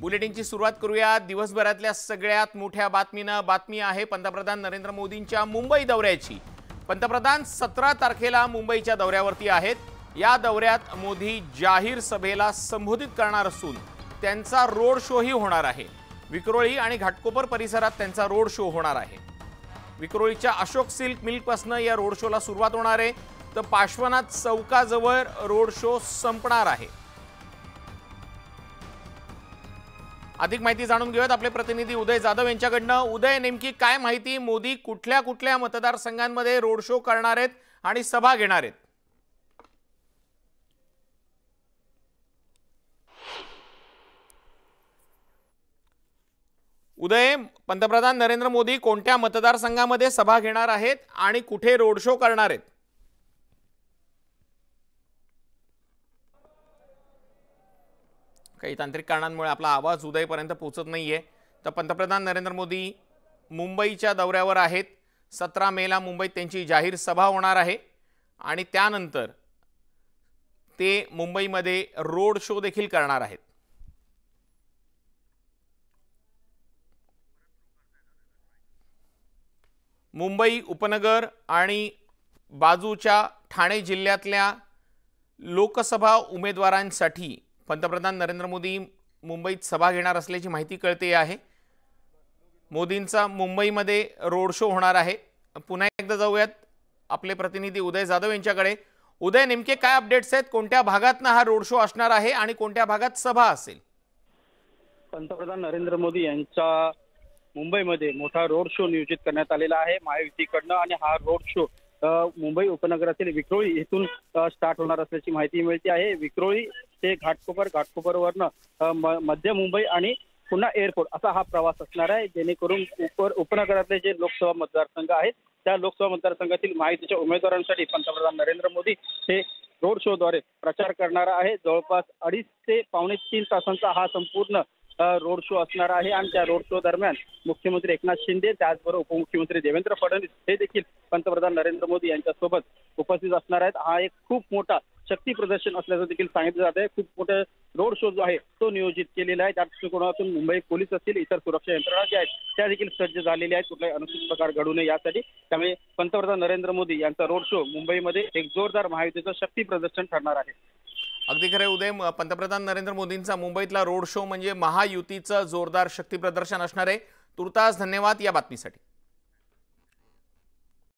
बुलेटिनची सुरुवात करूया। दिवसभरातल्या सगळ्यात मोठ्या बातमी आहे पंतप्रधान नरेंद्र मोदींच्या मुंबई दौऱ्याची। पंतप्रधान 17 तारखेला मुंबईच्या दौऱ्यावरती आहेत। या दौऱ्यात मोदी जाहीर सभेला संबोधित करणार असून त्यांचा रोड शोही होणार आहे। विक्रोळी आणि घाटकोपर परिसरात त्यांचा रोड शो होणार आहे। विक्रोळीच्या अशोक सिल्क मिलपासून या रोड शोला सुरुवात होणार आहे, तर पार्श्वनाथ चौकाजवळ रोड शो संपणार आहे। अधिक माहिती जाणून घेऊयात आपले प्रतिनिधी उदय जाधव यांच्याकडनं। उदय, नेमकी काय माहिती? मोदी कुठल्या कुठल्या मतदारसंघांमध्ये रोड शो करणार आहेत आणि सभा घेणार आहेत? उदय, पंतप्रधान नरेंद्र मोदी कोणत्या मतदारसंघामध्ये सभा घेणार आहेत आणि कुठे रोड शो करणार आहेत? काही तांत्रिक कारणांमुळे आपला आवाज उदयपर्यंत पोहोचत नाहीये। तर पंतप्रधान नरेंद्र मोदी मुंबईच्या दौऱ्यावर आहेत। 17 मेला मुंबईत त्यांची जाहीर सभा होणार आहे आणि त्यानंतर ते मुंबईमध्ये रोड शो देखील करणार आहेत। मुंबई उपनगर आणि बाजूच्या ठाणे जिल्ह्यातल्या लोकसभा उमेदवारांसाठी पंतप्रधान नरेंद्र मोदी मुंबईत सभा घेणार असल्याची माहिती कळते आहे। मोदींचा मुंबईमध्ये रोड शो होणार आहे। पुन्हा एकदा जाऊयात आपले प्रतिनिधी उदय जाधव यांच्याकडे। उदय, नेमके काय अपडेट्स आहेत? कोणत्या भागातनं हा रोड शो असणार आहे आणि कोणत्या भागात सभा असेल? पंतप्रधान नरेंद्र मोदी यांचा मुंबईमध्ये मोठा रोड शो नियोजित करण्यात आलेला आहे महायुतीकडनं आणि हा रोड शो मुंबई उपनगरातील विक्रोळी येथून स्टार्ट होणार असल्याची माहिती मिळते आहे। विक्रोळी ते घाटकोपरवरनं मध्य मुंबई आणि पुन्हा एअरपोर्ट असा हा प्रवास असणार आहे, जेणेकरून उपनगरातले जे लोकसभा मतदारसंघ आहेत त्या लोकसभा मतदारसंघातील महायुतीच्या उमेदवारांसाठी पंतप्रधान नरेंद्र मोदी हे रोड शो द्वारे प्रचार करणार आहे। जवळपास 2.5 ते पावणे 3 तासांचा हा संपूर्ण रोड शो असणार आहे आणि त्या रोड शो दरम्यान मुख्यमंत्री एकनाथ शिंदे, त्याचबरोबर उपमुख्यमंत्री देवेंद्र फडणवीस हे देखील पंतप्रधान नरेंद्र मोदी यांच्यासोबत उपस्थित असणार आहेत। हा एक खूप मोठा शक्ती प्रदर्शन असल्याचं देखील सांगितलं जात आहे। खूप मोठा रोड शो जो आहे तो नियोजित केलेला आहे। त्या दृष्टिकोनातून मुंबई पोलीस असतील, इतर सुरक्षा यंत्रणा ज्या आहेत त्या देखील सज्ज झालेल्या आहेत कुठलाही अनुचित प्रकार घडू नये यासाठी। त्यामुळे पंतप्रधान नरेंद्र मोदी यांचा रोड शो मुंबईमध्ये एक जोरदार महायुतीचं शक्ती प्रदर्शन ठरणार आहे। अगदी खरे उदय, पंतप्रधान नरेंद्र मोदींचा मुंबईतला रोड शो म्हणजे महायुतीचं जोरदार शक्ती प्रदर्शन असणार आहे। तुर्तास धन्यवाद या बातमीसाठी।